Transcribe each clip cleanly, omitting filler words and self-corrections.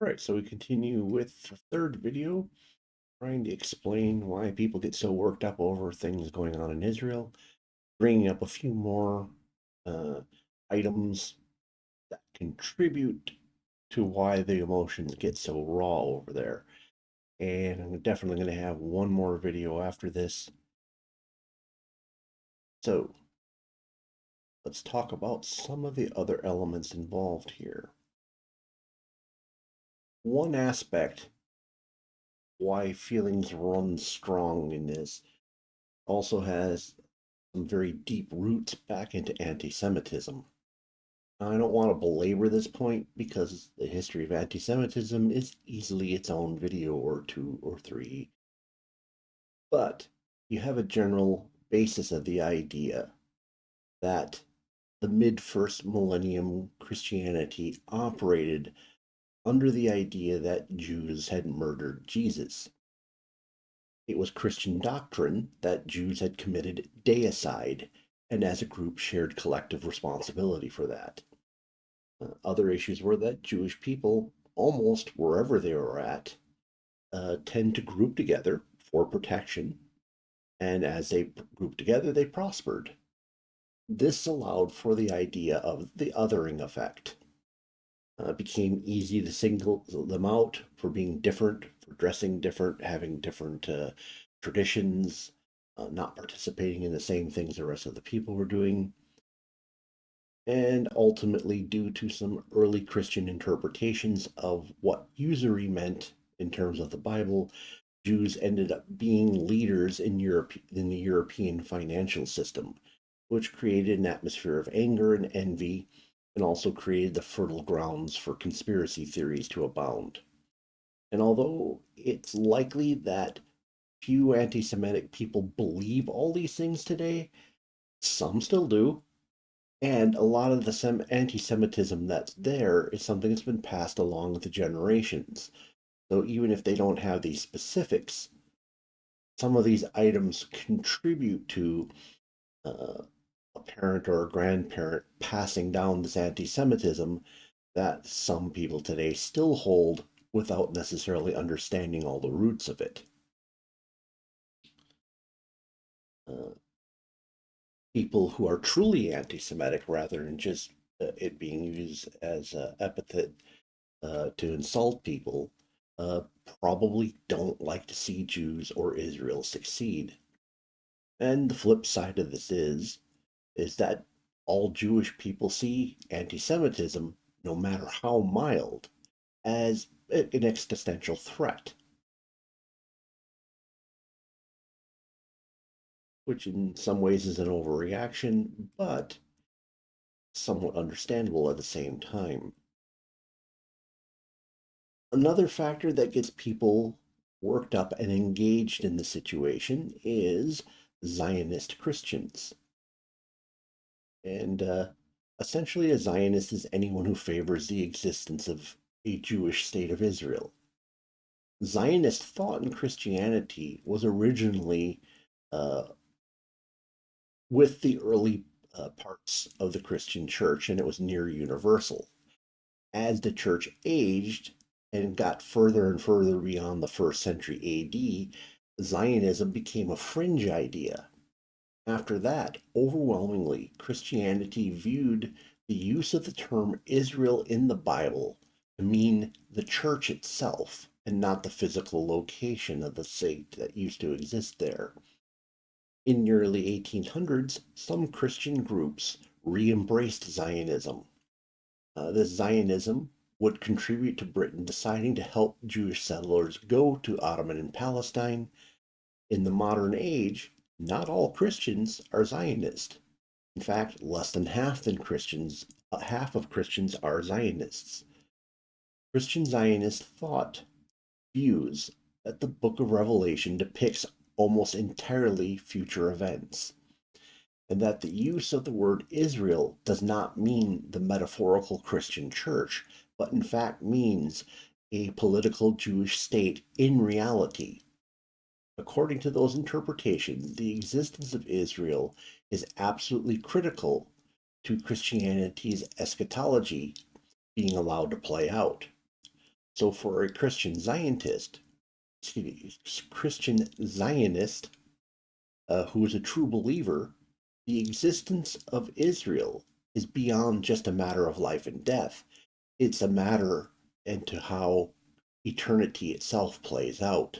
Right, so we continue with the third video, trying to explain why people get so worked up over things going on in Israel, bringing up a few more uh, items that contribute to why the emotions get so raw over there. And I'm definitely going to have one more video after this. So let's talk about some of the other elements involved here. One aspect why feelings run strong in this also has some very deep roots back into anti-Semitism. I don't want to belabor this point because the history of anti-Semitism is easily its own video or two or three, but you have a general basis of the idea that the mid first millennium Christianity operated under the idea that Jews had murdered Jesus. It was Christian doctrine that Jews had committed deicide and as a group shared collective responsibility for that. Other issues were that Jewish people, almost wherever they were at, tend to group together for protection, and as they grouped together, they prospered. This allowed for the idea of the othering effect. It became easy to single them out for being different, for dressing different, having different traditions, not participating in the same things the rest of the people were doing. And ultimately, due to some early Christian interpretations of what usury meant in terms of the Bible, Jews ended up being leaders in Europe in the European financial system, which created an atmosphere of anger and envy, and also created the fertile grounds for conspiracy theories to abound. And although it's likely that few anti Semitic people believe all these things today, some still do. And a lot of the anti-Semitism that's there is something that's been passed along the generations. So even if they don't have these specifics, some of these items contribute to uh, a parent or a grandparent passing down this anti-Semitism that some people today still hold without necessarily understanding all the roots of it. Uh, People who are truly anti-Semitic, rather than just it being used as an epithet to insult people, uh, probably don't like to see Jews or Israel succeed. And the flip side of this is that all Jewish people see anti-Semitism, no matter how mild, as an existential threat, which in some ways is an overreaction, but somewhat understandable at the same time. Another factor that gets people worked up and engaged in the situation is Zionist Christians. And essentially, a Zionist is anyone who favors the existence of a Jewish state of Israel. Zionist thought in Christianity was originally uh, with the early parts of the Christian church, and it was near universal. As the church aged and got further and further beyond the first century AD, Zionism became a fringe idea. After that, overwhelmingly, Christianity viewed the use of the term Israel in the Bible to mean the church itself and not the physical location of the state that used to exist there. In the early 1800s, some Christian groups re embraced Zionism. This Zionism would contribute to Britain deciding to help Jewish settlers go to Ottoman and Palestine. In the modern age, not all Christians are Zionist. In fact, less than half of Christians are Zionists. Christian Zionist thought views that the book of Revelation depicts almost entirely future events, and that the use of the word Israel does not mean the metaphorical Christian church, but in fact means a political Jewish state in reality. According to those interpretations, the existence of Israel is absolutely critical to Christianity's eschatology being allowed to play out. So for a Christian Zionist who is a true believer, the existence of Israel is beyond just a matter of life and death. It's a matter into how eternity itself plays out.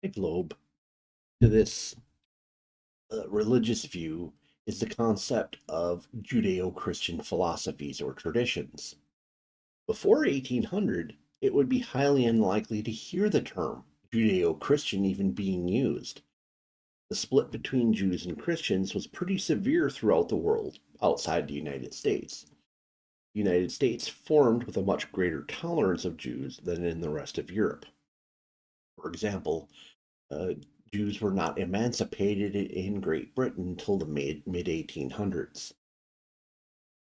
The globe to this religious view is the concept of Judeo Christian philosophies or traditions. Before 1800, it would be highly unlikely to hear the term Judeo Christian even being used. The split between Jews and Christians was pretty severe throughout the world outside the United States. The United States formed with a much greater tolerance of Jews than in the rest of Europe. For example, uh, Jews were not emancipated in Great Britain until the mid 1800s.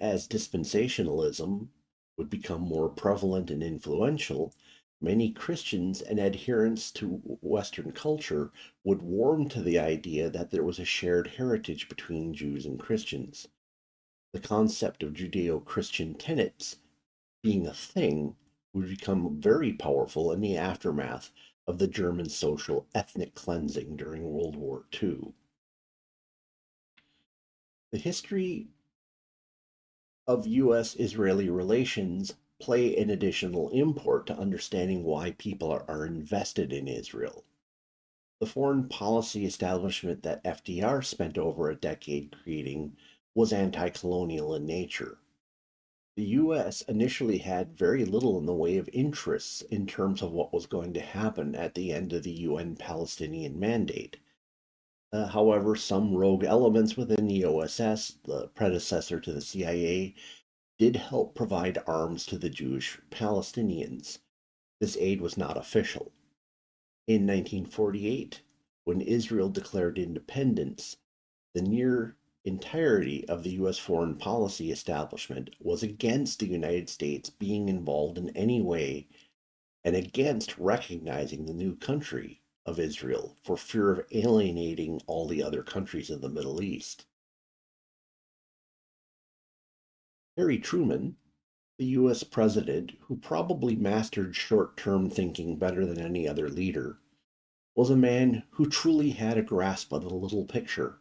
As dispensationalism would become more prevalent and influential, many Christians and adherents to Western culture would warm to the idea that there was a shared heritage between Jews and Christians. The concept of Judeo Christian tenets being a thing would become very powerful in the aftermath of the German social ethnic cleansing during World War II. The history of US Israeli relations play an additional import to understanding why people are invested in Israel. The foreign policy establishment that FDR spent over a decade creating was anti colonial in nature. The US initially had very little in the way of interests in terms of what was going to happen at the end of the UN Palestinian Mandate. However, some rogue elements within the OSS, the predecessor to the CIA, did help provide arms to the Jewish Palestinians. This aid was not official. In 1948, when Israel declared independence, the near entirety of the U.S. foreign policy establishment was against the United States being involved in any way and against recognizing the new country of Israel for fear of alienating all the other countries of the Middle East. Harry Truman, the US president, who probably mastered short term thinking better than any other leader, was a man who truly had a grasp of the little picture.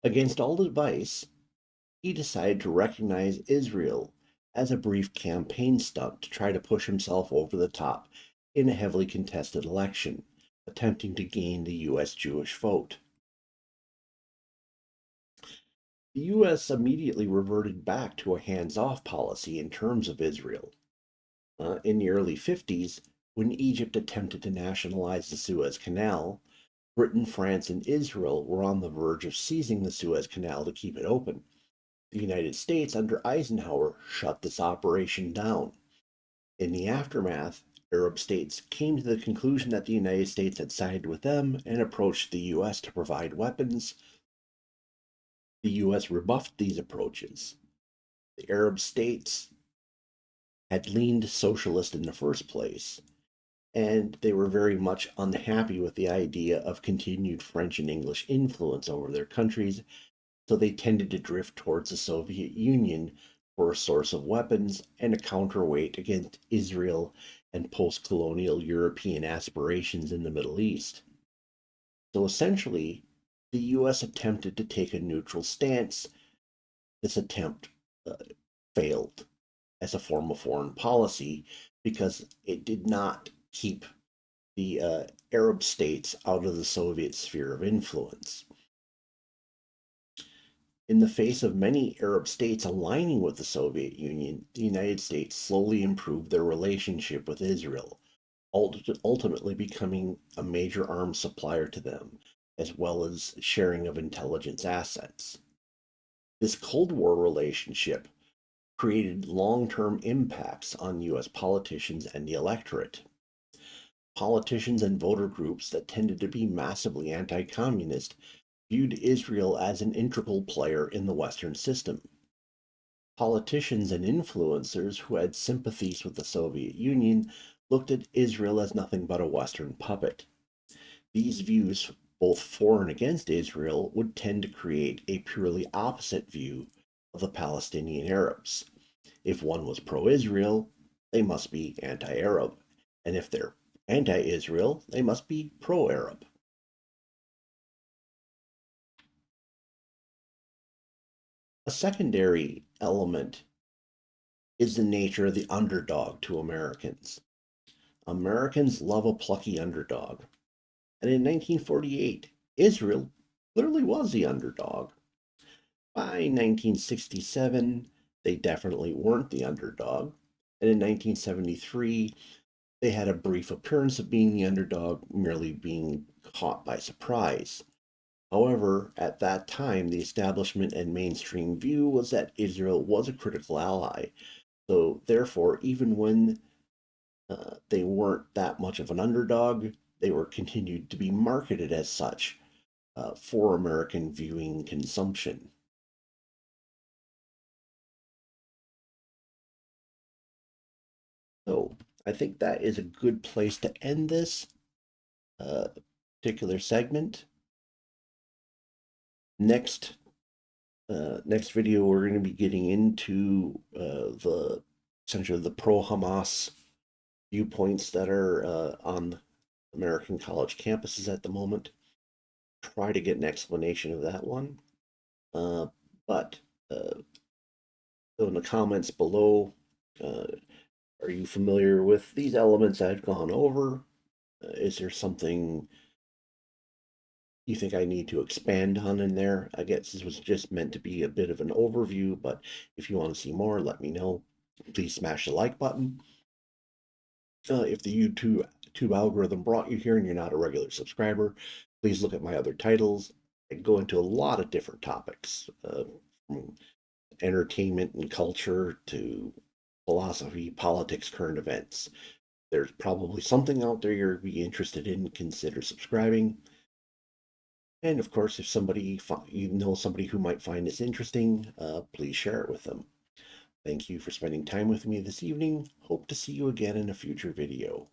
Against all advice, he decided to recognize Israel as a brief campaign stunt to try to push himself over the top in a heavily contested election, attempting to gain the US Jewish vote. The US immediately reverted back to a hands off policy in terms of Israel. In the early 50s, when Egypt attempted to nationalize the Suez Canal, Britain, France, and Israel were on the verge of seizing the Suez Canal to keep it open. The United States, under Eisenhower, shut this operation down. In the aftermath, Arab states came to the conclusion that the United States had sided with them and approached the US to provide weapons. The US rebuffed these approaches. The Arab states had leaned socialist in the first place, and they were very much unhappy with the idea of continued French and English influence over their countries, so they tended to drift towards the Soviet Union for a source of weapons and a counterweight against Israel and post colonial European aspirations in the Middle East. So essentially, the US attempted to take a neutral stance. This attempt uh, failed as a form of foreign policy because it did not keep the Arab states out of the Soviet sphere of influence. In the face of many Arab states aligning with the Soviet Union, the United States slowly improved their relationship with Israel, ultimately becoming a major arms supplier to them, as well as sharing of intelligence assets. This Cold War relationship created long term impacts on US politicians and the electorate. Politicians and voter groups that tended to be massively anti communist viewed Israel as an integral player in the Western system. Politicians and influencers who had sympathies with the Soviet Union looked at Israel as nothing but a Western puppet. These views, both for and against Israel, would tend to create a purely opposite view of the Palestinian Arabs. If one was pro Israel, they must be anti-Arab. And if they're anti-Israel, they must be pro-Arab. A secondary element is the nature of the underdog to Americans. Americans love a plucky underdog. And in 1948, Israel clearly was the underdog. By 1967, they definitely weren't the underdog. And in 1973, they had a brief appearance of being the underdog, merely being caught by surprise. However, at that time, the establishment and mainstream view was that Israel was a critical ally. So, therefore, even when they weren't that much of an underdog, they were continued to be marketed as such for American viewing consumption. So, I think that is a good place to end this uh, particular segment. Next next video, we're going to be getting into the essentially the pro-Hamas viewpoints that are on American college campuses at the moment. Try to get an explanation of that one. Uh, but so in the comments below, uh, are you familiar with these elements I've gone over? Is there something you think I need to expand on in there? I guess this was just meant to be a bit of an overview, but if you want to see more, let me know. Please smash the like button. If the YouTube algorithm brought you here and you're not a regular subscriber, please look at my other titles. I go into a lot of different topics, from entertainment and culture to philosophy, politics, current events. There's probably something out there you'll be interested in. Consider subscribing. And of course, if you know somebody who might find this interesting, please share it with them. Thank you for spending time with me this evening. Hope to see you again in a future video.